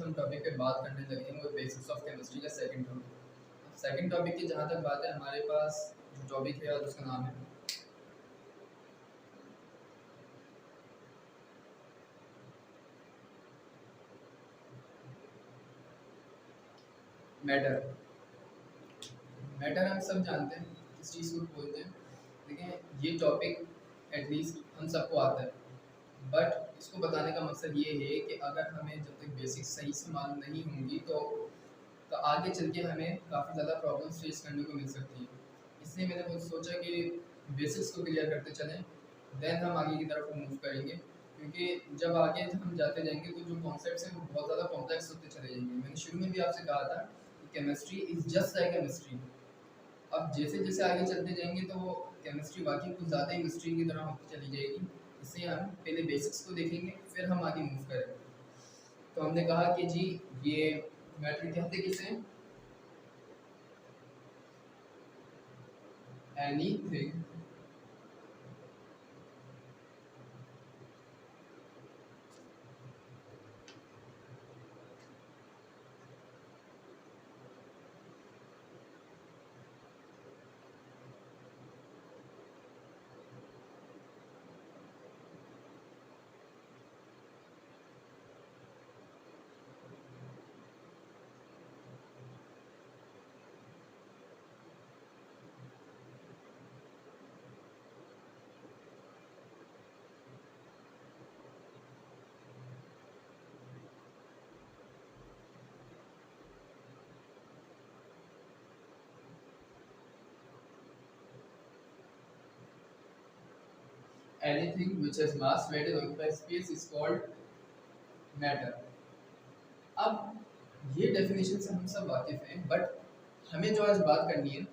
हम टॉपिक पे बात करने लगे हैं वो बेसिक्स ऑफ केमिस्ट्री का सेकंड टॉपिक। सेकंड टॉपिक की जहाँ तक बात है, हमारे पास जो टॉपिक है उसका नाम है मैटर। मैटर हम सब जानते हैं किस चीज़ को बोलते हैं। देखें, ये टॉपिक एटलीस्ट हम सबको आता है, बट इसको बताने का मकसद ये है कि अगर हमें जब तक बेसिक्स सही से मालूम नहीं होंगी तो आगे चल के हमें काफ़ी ज़्यादा प्रॉब्लम्स फेस करने को मिल सकती है। इसलिए मैंने बहुत सोचा कि बेसिक्स को क्लियर करते चलें, देन हम आगे की तरफ मूव करेंगे, क्योंकि जब आगे हम जाते जाएंगे तो जो कॉन्सेप्ट्स हैं वो बहुत ज़्यादा कॉम्प्लेक्स होते चले जाएंगे। मैंने शुरू में भी आपसे कहा था कि chemistry is just like a mystery. अब जैसे जैसे आगे चलते जाएंगे तो वो केमिस्ट्री वाकई कुछ ज़्यादा ही मिस्ट्री की तरह होती चली जाएगी। इसलिए हम पहले बेसिक्स को देखेंगे, फिर हम आगे मूव करेंगे। तो हमने कहा कि जी ये मैटर कहते किसे, anything anything which has mass, weight and occupies space is called matter। अब ये डेफिनेशन से हम सब वाकिफ हैं, बट हमें जो आज बात करनी है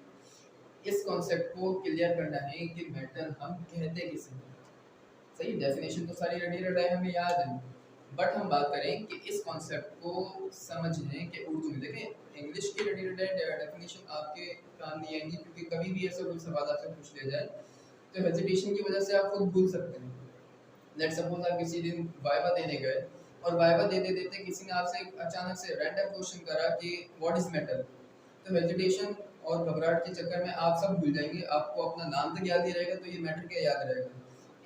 इस कॉन्सेप्ट को क्लियर करना है कि मैटर हम कहते किसे हैं। सही, डेफिनेशन तो सारी रेडी रेडी है, हमें याद है, बट हम बात करें कि इस कॉन्सेप्ट को समझने के उर्दू में। देखें, इंग्लिश की रेडी रेडी डेफिनेशन आपके काम नहीं आएंगी, क्योंकि कभी भी ऐसा कोई सवाल आपसे पूछ लिया जाए तो हेजिटेशन की वजह से आप खुद भूल सकते हैं। लेट सपोज आप किसी दिन वाइवा देने गए और वाइवा देते देते किसी ने आपसे अचानक से रैंडम क्वेश्चन करा कि व्हाट इज मेटल, तो हेजिटेशन और घबराहट के चक्कर में आप सब भूल जाएंगे। आपको अपना नाम तक याद नहीं रहेगा तो ये मैटर क्या याद रहेगा।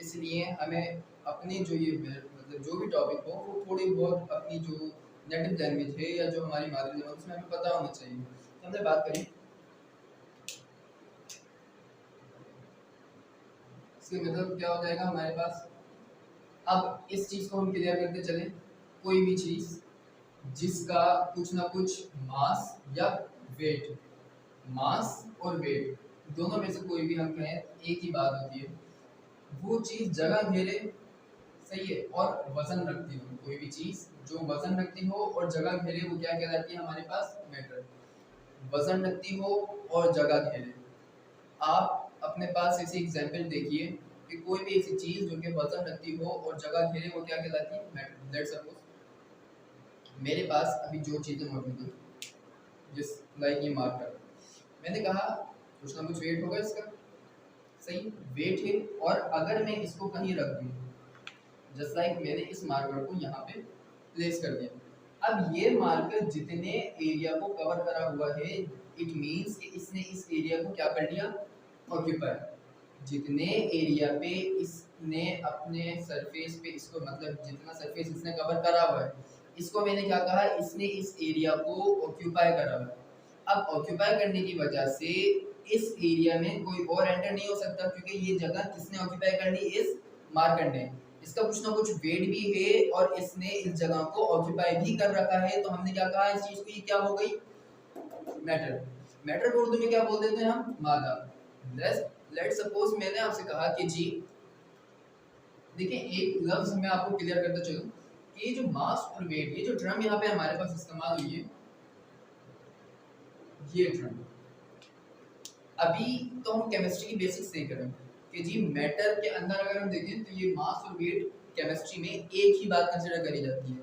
इसलिए हमें अपनी जो ये मतलब जो भी टॉपिक हो वो थोड़ी बहुत अपनी जो नेटिव लैंग्वेज है या जो हमारी मादरी ज़बान उसमें हमें पता होना चाहिए। तो हमने बात करी, इसका मतलब क्या हो जाएगा हमारे पास। अब इस चीज़ को हम क्लियर करते चले, कोई भी चीज़ जिसका कुछ ना कुछ मास या वेट, मास और वेट दोनों में से कोई भी हम कहें एक ही बात होती है, वो चीज़ जगह घेरे, सही है, और वजन रखती हो। कोई भी चीज़ जो वजन रखती हो और जगह घेरे वो क्या कहलाती है हमारे पास, मैटर। वजन रखती हो और जगह घेरे। आप अपने पास ऐसी एग्जाम्पल देखिए कि कोई भी ऐसी चीज़ जो कि वजन रखती हो और जगह घेरे वो क्या कहलाती है, मैटर। लेट्स सपोज मेरे पास अभी जो चीज़ें मौजूद हैं, जिस लाइक ये मार्कर, मैंने कहा कुछ ना कुछ वेट होगा इसका, सही, वेट है। और अगर मैं इसको कहीं रख दूँ, जस्ट लाइक मैंने इस मार्कर को यहाँ पे प्लेस कर दिया, अब ये मार्कर जितने एरिया को कवर करा हुआ है, इट मीन्स कि इसने इस एरिया को क्या कर लिया, ऑक्यूपाई। जितने एरिया पे इसने अपने सरफेस पे इसको मतलब जितना सरफेस इसने कवर करा हुआ है, इसको मैंने क्या कहा, इसने इस एरिया को ऑक्यूपाई करा हुआ है। अब ऑक्यूपाई करने की वजह से इस एरिया में कोई और एंटर नहीं हो सकता, क्योंकि ये जगह किसने ऑक्यूपाई कर ली, इस मार्कर ने। इसका कुछ ना कुछ वेट भी है और इसने इस जगह को ऑक्यूपाई भी कर रखा है, तो हमने क्या कहा इस चीज को, ये क्या हो गई, मैटर। मैटर को उर्दू में क्या बोल देते हैं हम, मादा। लेट सपोज मैंने आपसे कहा कि जी देखिए, एक लफ्ज मैं आपको क्लियर करता चलूं कि जो मास और वेट, ये जो टर्म यहाँ पे हमारे पास इस्तेमाल हुई है, ये टर्म अभी तो हम केमिस्ट्री की बेसिक्स देख रहे हैं कि जी मैटर के अंदर अगर हम देखें तो ये मास और वेट केमिस्ट्री में एक ही बात कंसिडर करी जाती है।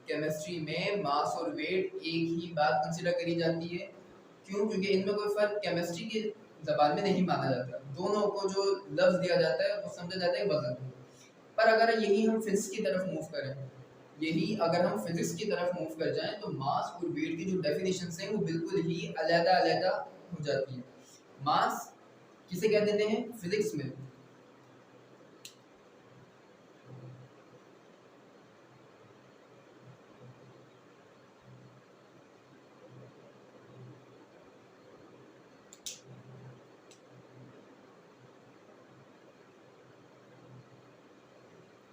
केमिस्ट्री में मास और वेट एक ही बात कंसिडर करी जाती है। क्यों? क्योंकि इनमें कोई फर्क केमिस्ट्री की ज़बान में नहीं माना जाता। दोनों को जो लफ्ज़ दिया जाता है वो समझा जाता है वजन। पर अगर यही हम फिजिक्स की तरफ मूव करें, यही अगर हम फिजिक्स की तरफ मूव कर जाएं तो मास और वेट की जो डेफिनेशन हैं वो बिल्कुल ही अलग अलग हो जाती है। मास किसे कह देते हैं फिजिक्स में?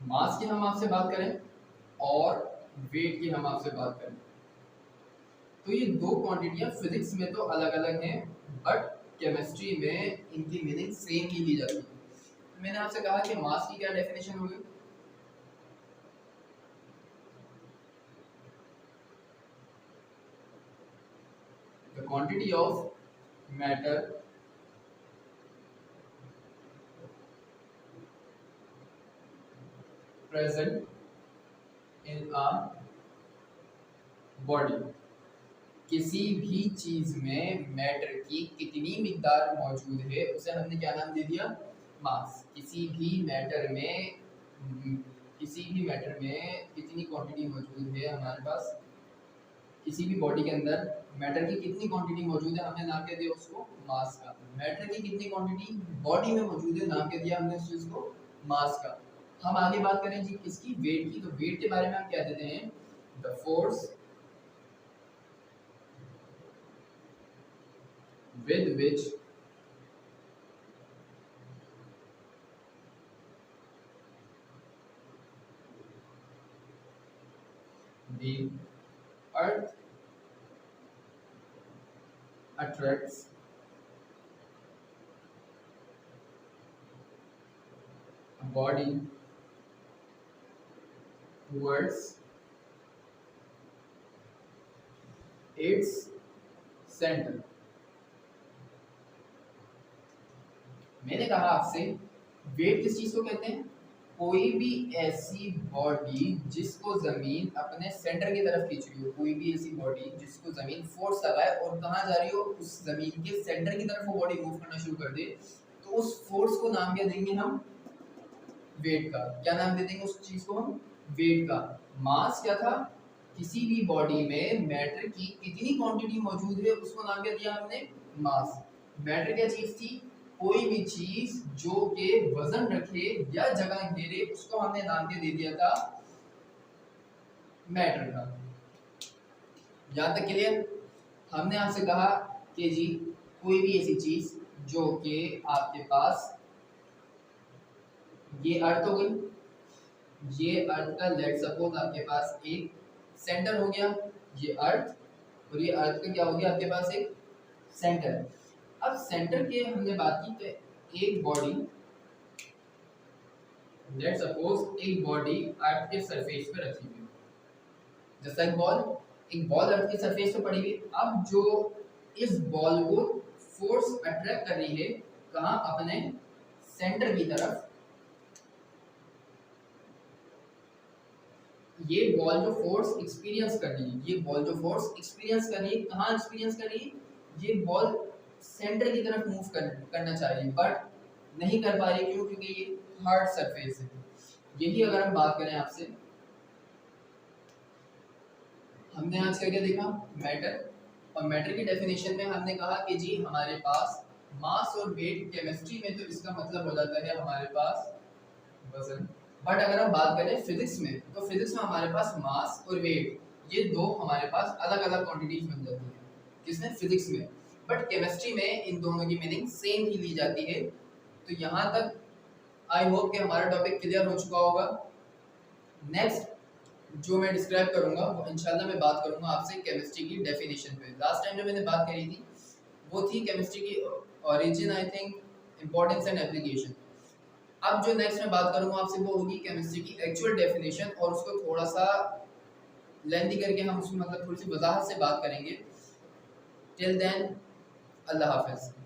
मास की हम आपसे बात करें और वेट की हम आपसे बात करें तो ये दो क्वांटिटियां फिजिक्स में तो अलग अलग हैं, बट केमिस्ट्री में इनकी मीनिंग सेम ही ली जाती है। तो मैंने आपसे कहा कि मास की क्या डेफिनेशन होगी? The quantity of matter present in a body। किसी भी चीज में मैटर की कितनी मिकदार मौजूद है उसे हमने क्या नाम दे दिया? मास। किसी भी मैटर में कितनी क्वांटिटी मौजूद है हमारे पास, किसी भी बॉडी के अंदर मैटर की कितनी क्वांटिटी मौजूद है हमने नाम क्या दिया उसको? मास का। मैटर की कितनी क्वांटिटी बॉडी में मौजूद है नाम क्या दिया हमने उस चीज को? मास का। हम आगे बात करें जी किसकी? वेट की। तो वेट के बारे में हम क्या देते हैं? The force with which the earth attracts a body towards its center। मैंने कहा आपसे वेट किस चीज को कहते हैं? कोई भी ऐसी बॉडी जिसको जमीन अपने सेंटर की तरफ खींच रही हो, कोई भी ऐसी बॉडी जिसको जमीन फोर्स कर रहा है और कहाँ जा रही हो? उस जमीन के सेंटर की तरफ वो बॉडी मूव करना शुरू कर दे, तो उस फोर्स को नाम क्या देंगे हम? वेट का। क्या नाम दे देंगे उस चीज को हम? वेट का। मास क्या था? किसी भी बॉडी में मैटर की कितनी क्वांटिटी मौजूद है उसको नाम क्या दिया हमने? मास। मैटर क्या चीज थी? कोई भी चीज जो के वजन रखे या जगह घेरे उसको हमने नाम क्या दे दिया था? मैटर का। यहां तक क्लियर? हमने आपसे कहा कि जी कोई भी ऐसी चीज जो कि आपके पास, ये अर्थ हो गई, ये अर्थ का लेट सपोज आपके पास एक सेंटर हो गया, ये अर्थ, और ये अर्थ का क्या हो गया आपके पास? एक सेंटर। अब सेंटर की हमने बात की तो एक बॉडी, लेट सपोज एक बॉडी अर्थ के सरफेस पे रखी हुई, जैसा एक बॉल अर्थ के सरफेस पे पड़ी हुई। अब जो इस बॉल को फोर्स अट्रैक्ट कर रही है कहाँ? अपने सेंटर की तरफ। ये बॉल जो फोर्स एक्सपीरियंस कर रही है, ये बॉल जो फोर्स एक्सपीरियंस कर रही है कहाँ एक्सपीरियंस कर रही है? ये बॉल सेंटर की तरफ मूव करना चाह रही है, बट नहीं कर पा रही। क्यों? क्योंकि ये हार्ड सरफेस है। यही अगर हम बात करें आपसे, हमने आज क्या क्या देखा? मैटर। और मैटर की डेफिनेशन में हमने कहा कि जी हमारे पास मास और वेट, केमिस्ट्री में तो इसका मतलब हो जाता है हमारे पास वजन। बट अगर हम बात करें फिजिक्स में, तो फिजिक्स में हमारे पास मास और वेट, ये दो हमारे पास अलग अलग क्वांटिटीज बन जाती है। किसमें? फिजिक्स में। बट केमिस्ट्री में इन दोनों की मीनिंग सेम ही ली जाती है। तो यहाँ तक आई होप कि हमारा टॉपिक क्लियर हो चुका होगा। नेक्स्ट जो मैं डिस्क्राइब करूँगा वो इंशाल्लाह मैं बात करूँगा आपसे केमिस्ट्री की डेफिनेशन पे। लास्ट टाइम जो मैंने बात करी थी वो थी केमिस्ट्री की origin, I think, importance and application. अब जो नेक्स्ट मैं बात करूँगा आपसे वो होगी केमिस्ट्री की एक्चुअल डेफिनेशन, और उसको थोड़ा सा लेंथी करके हम उसमें मतलब थोड़ी सी वजाहत से बात करेंगे। टिल देन, अल्लाह हाफिज़।